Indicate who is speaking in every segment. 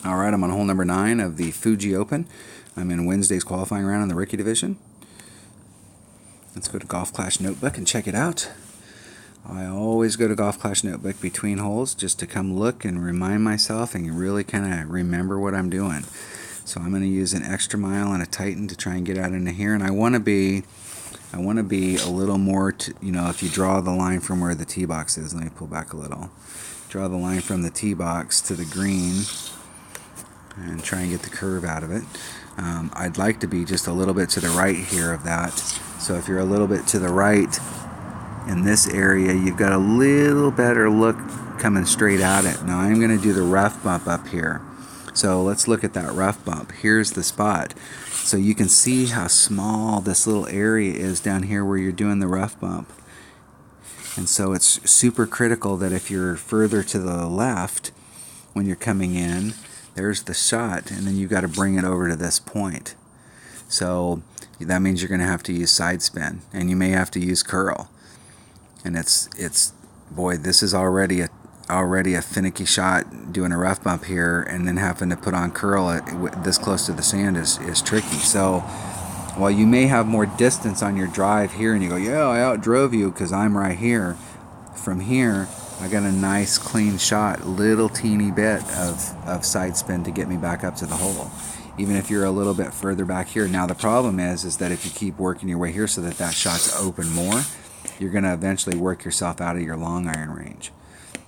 Speaker 1: Alright, I'm on hole number 9 of the Fuji Open. I'm in Wednesday's qualifying round in the rookie division. Let's go to Golf Clash Notebook and check it out. I always go to Golf Clash Notebook between holes just to come look and remind myself and really kind of remember what I'm doing. So I'm going to use an extra mile and a Titan to try and get out into here, and I want to be a little more, if you draw the line from where the tee box is, let me pull back a little. Draw the line from the tee box to the green and try and get the curve out of it. I'd like to be just a little bit to the right here of that. So if you're a little bit to the right in this area, you've got a little better look coming straight at it. Now I'm going to do the rough bump up here. So let's look at that rough bump. Here's the spot. So you can see how small this little area is down here where you're doing the rough bump. And so it's super critical that if you're further to the left when you're coming in, there's the shot, and then you've got to bring it over to this point. So that means you're going to have to use side spin, and you may have to use curl. And boy, this is already a finicky shot doing a rough bump here, and then having to put on curl this close to the sand is tricky. So while you may have more distance on your drive here, and you go, yeah, I outdrove you because I'm right here. From here, I got a nice clean shot, little teeny bit of side spin to get me back up to the hole, even if you're a little bit further back here. Now the problem is that if you keep working your way here so that shot's open more, you're going to eventually work yourself out of your long iron range.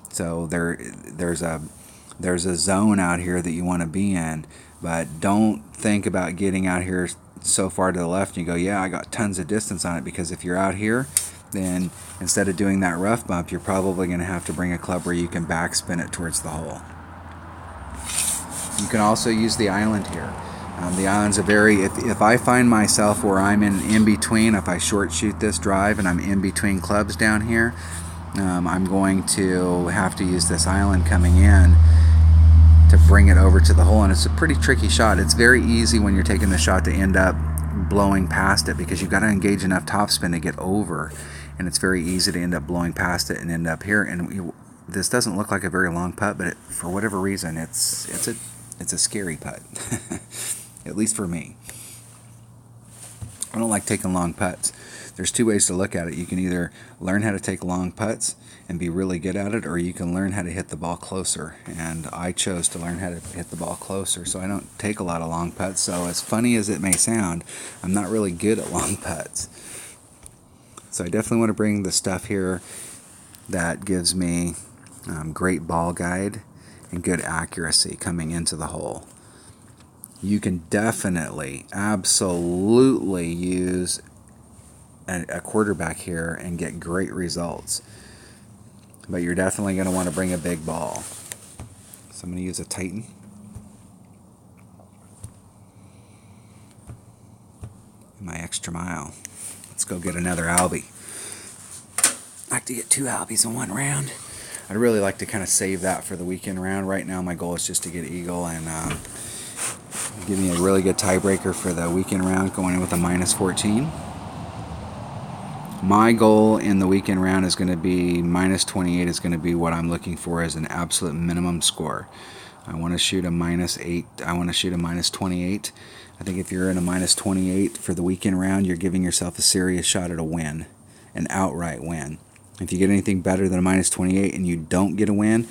Speaker 1: So there's a zone out here that you want to be in, but don't think about getting out here so far to the left and you go, yeah, I got tons of distance on it, because if you're out here, then instead of doing that rough bump, you're probably going to have to bring a club where you can backspin it towards the hole. You can also use the island here. The island's if I find myself where I'm in between, if I short shoot this drive and I'm in between clubs down here, I'm going to have to use this island coming in to bring it over to the hole, and it's a pretty tricky shot. It's very easy when you're taking the shot to end up blowing past it, because you've got to engage enough topspin to get over, and it's very easy to end up blowing past it and end up here. And this doesn't look like a very long putt, but for whatever reason, it's a scary putt, at least for me. I don't like taking long putts. There's two ways to look at it. You can either learn how to take long putts and be really good at it, or you can learn how to hit the ball closer. And I chose to learn how to hit the ball closer, so I don't take a lot of long putts. So as funny as it may sound, I'm not really good at long putts. So I definitely want to bring the stuff here that gives me great ball guide and good accuracy coming into the hole. You can definitely, absolutely use a quarterback here and get great results, but you're definitely going to want to bring a big ball. So I'm going to use a Titan. My extra mile. Let's go get another Albie. I like to get 2 Albies in one round. I'd really like to kind of save that for the weekend round. Right now my goal is just to get eagle and give me a really good tiebreaker for the weekend round, going in with a -14. My goal in the weekend round is going to be -28 is going to be what I'm looking for as an absolute minimum score. I want to shoot a -8. I want to shoot a -28. I think if you're in a -28 for the weekend round, you're giving yourself a serious shot at a win, an outright win. If you get anything better than a -28 and you don't get a win,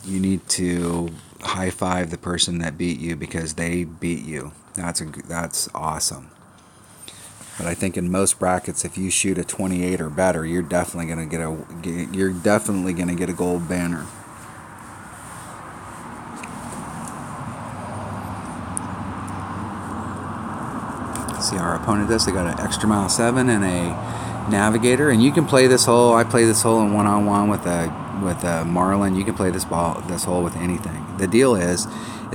Speaker 1: you need to high five the person that beat you, because they beat you. That's awesome. But I think in most brackets, if you shoot a 28 or better, you're definitely going to get a gold banner. See how our opponent does. They got an extra mile 7 and a navigator, and you can play this hole. I play this hole in one-on-one with a marlin. You can play this hole with anything. The deal is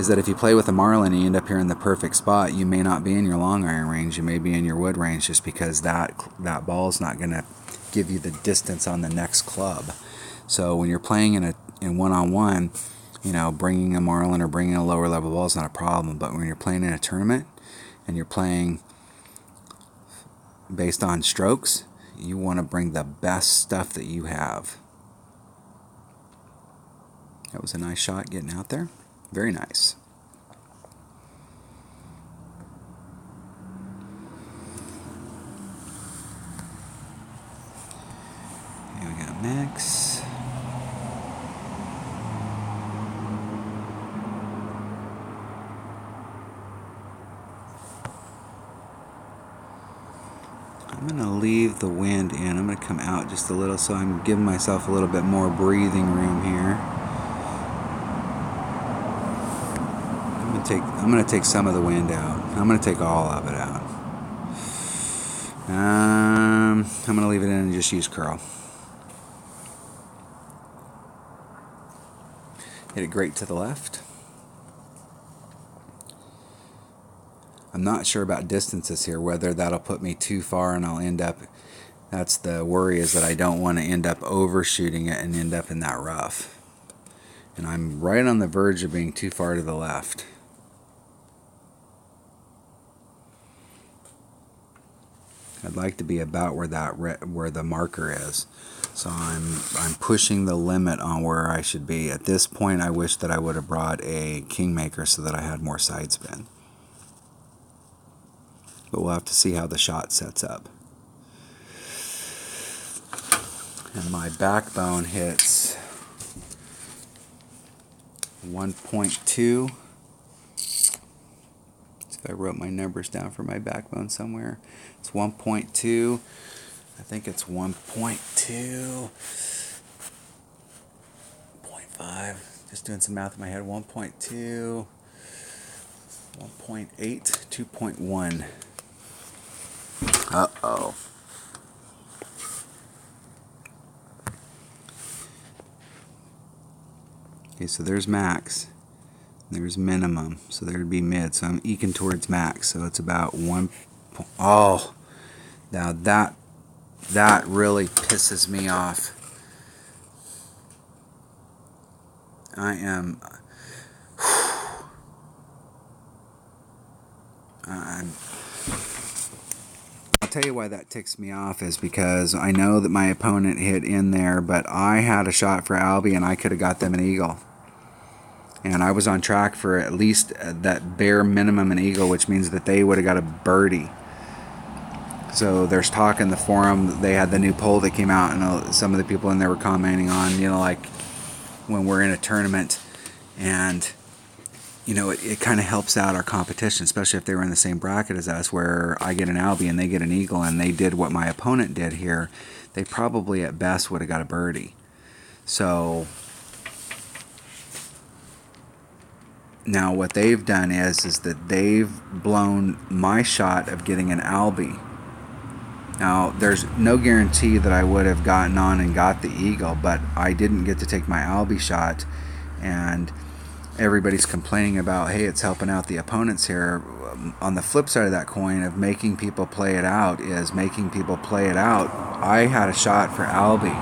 Speaker 1: that if you play with a marlin and you end up here in the perfect spot, you may not be in your long iron range. You may be in your wood range, just because that ball is not going to give you the distance on the next club. So when you're playing in one-on-one, bringing a marlin or bringing a lower level ball is not a problem. But when you're playing in a tournament and you're playing based on strokes, you want to bring the best stuff that you have. That was a nice shot getting out there. Very nice. Here we got mix. I'm going to leave the wind in. I'm going to come out just a little so I'm giving myself a little bit more breathing room here. I'm going to take some of the wind out. I'm going to take all of it out. I'm going to leave it in and just use curl. Hit it great to the left. I'm not sure about distances here, whether that'll put me too far and I'll end up, that's the worry, is that I don't want to end up overshooting it and end up in that rough. And I'm right on the verge of being too far to the left. I'd like to be about where where the marker is. So I'm pushing the limit on where I should be. At this point, I wish that I would have brought a Kingmaker so that I had more side spin. But we'll have to see how the shot sets up. And my backbone hits 1.2. If I wrote my numbers down for my backbone somewhere, it's 1.2. I think it's 1.2. 0.5. Just doing some math in my head. 1.2. 1.8. 2.1. Uh-oh. Okay, so there's max. There's minimum. So there'd be mid. So I'm eking towards max. So it's about 1. Oh, now that really pisses me off. I'll tell you why that ticks me off is because I know that my opponent hit in there, but I had a shot for Albie and I could have got them an eagle. And I was on track for at least that bare minimum an eagle, which means that they would have got a birdie. So there's talk in the forum. They had the new poll that came out, and some of the people in there were commenting on, like when we're in a tournament, and it kind of helps out our competition, especially if they were in the same bracket as us, where I get an Albie and they get an eagle, and they did what my opponent did here. They probably at best would have got a birdie. So now what they've done is that they've blown my shot of getting an Albie. Now, there's no guarantee that I would have gotten on and got the eagle, but I didn't get to take my Albie shot, and everybody's complaining about, hey, it's helping out the opponents here. On the flip side of that coin of making people play it out is making people play it out. I had a shot for Albie,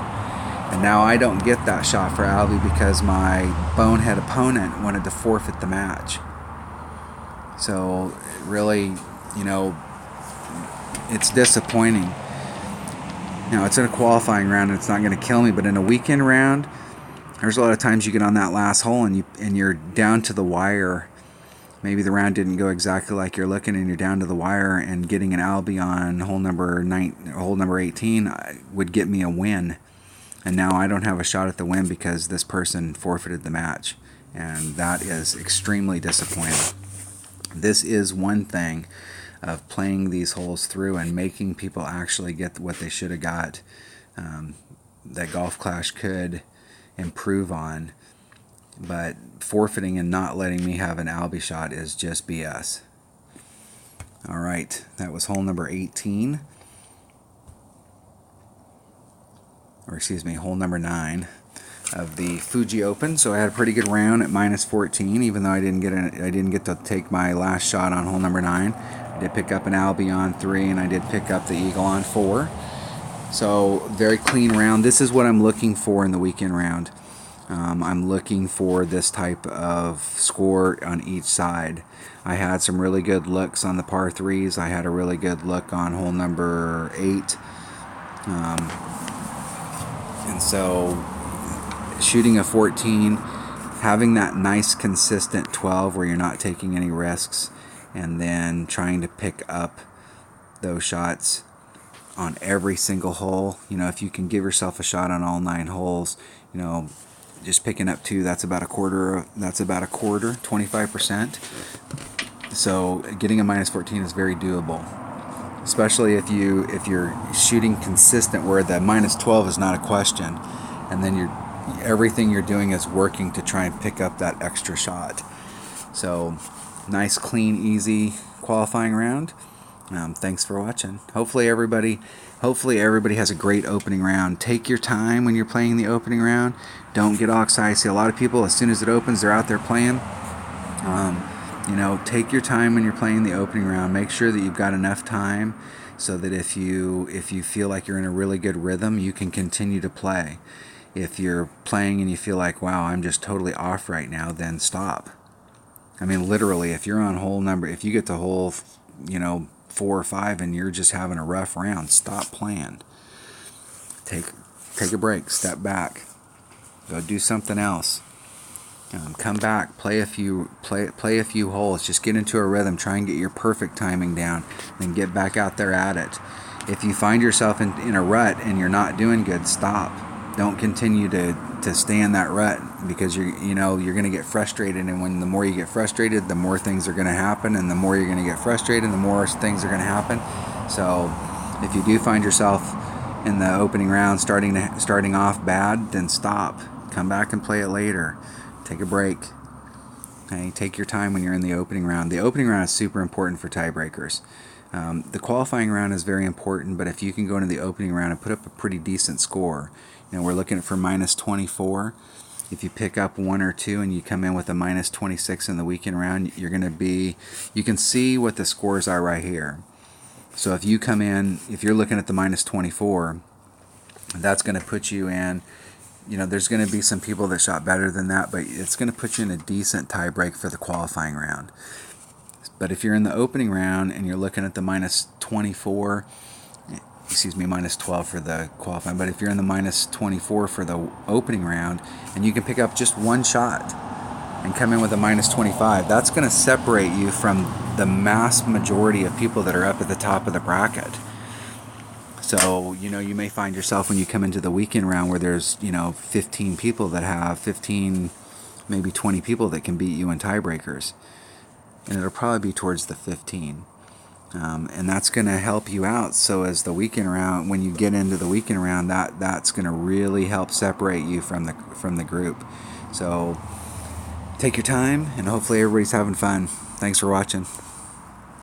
Speaker 1: and now I don't get that shot for Albie because my bonehead opponent wanted to forfeit the match. So, really, it's disappointing. Now, it's in a qualifying round and it's not going to kill me, but in a weekend round, there's a lot of times you get on that last hole and you're down to the wire. Maybe the round didn't go exactly like you're looking and you're down to the wire, and getting an Albie on hole number 18 would get me a win. And now I don't have a shot at the win because this person forfeited the match. And that is extremely disappointing. This is one thing of playing these holes through and making people actually get what they should have got, that Golf Clash could improve on. But forfeiting and not letting me have an Albie shot is just BS. Alright, that was hole number 18. Or excuse me, hole number 9 of the Fuji Open. So I had a pretty good round at -14, even though I didn't get to take my last shot on hole number 9. I did pick up an Albie on 3, and I did pick up the eagle on 4. So very clean round. This is what I'm looking for in the weekend round. I'm looking for this type of score on each side. I had some really good looks on the par 3s. I had a really good look on hole number 8. And so shooting a 14 having that nice consistent 12 where you're not taking any risks, and then trying to pick up those shots on every single hole. If you can give yourself a shot on all 9 holes, just picking up 2, that's about a quarter, 25%. So getting a minus 14 is very doable, especially if you're shooting consistent where the minus 12 is not a question, and then everything you're doing is working to try and pick up that extra shot. So nice, clean, easy qualifying round. Thanks for watching. Hopefully everybody has a great opening round. Take your time when you're playing the opening round. Don't get all excited. See, a lot of people, as soon as it opens, they're out there playing. Take your time when you're playing the opening round. Make sure that you've got enough time so that if you feel like you're in a really good rhythm, you can continue to play. If you're playing and you feel like, wow, I'm just totally off right now, then stop. I mean, literally, if you're on if you get to hole, 4 or 5 and you're just having a rough round, stop playing. Take a break, step back, go do something else. Come back, play a few holes. Just get into a rhythm. Try and get your perfect timing down, then get back out there at it. If you find yourself in a rut and you're not doing good, stop. Don't continue to stay in that rut, because you're going to get frustrated, and the more you get frustrated, the more things are going to happen, and the more you're going to get frustrated, the more things are going to happen. So if you do find yourself in the opening round starting off bad, then stop. Come back and play it later. Take a break. Okay, take your time when you're in the opening round. The opening round is super important for tiebreakers. The qualifying round is very important, but if you can go into the opening round and put up a pretty decent score, we're looking for minus 24. If you pick up 1 or 2 and you come in with a minus 26 in the weekend round, you can see what the scores are right here. So if you come in, if you're looking at the minus 24, that's going to put you in, there's going to be some people that shot better than that, but it's going to put you in a decent tie break for the qualifying round. But if you're in the opening round and you're looking at the minus 24, minus 12 for the qualifying, but if you're in the minus 24 for the opening round and you can pick up just 1 shot and come in with a minus 25, that's going to separate you from the mass majority of people that are up at the top of the bracket. So, you may find yourself when you come into the weekend round where there's, 15 people that have 15, maybe 20 people that can beat you in tiebreakers. And it'll probably be towards the 15. And that's going to help you out. So as the weekend round, when you get into the weekend round, that's going to really help separate you from the group. So take your time, and hopefully everybody's having fun. Thanks for watching.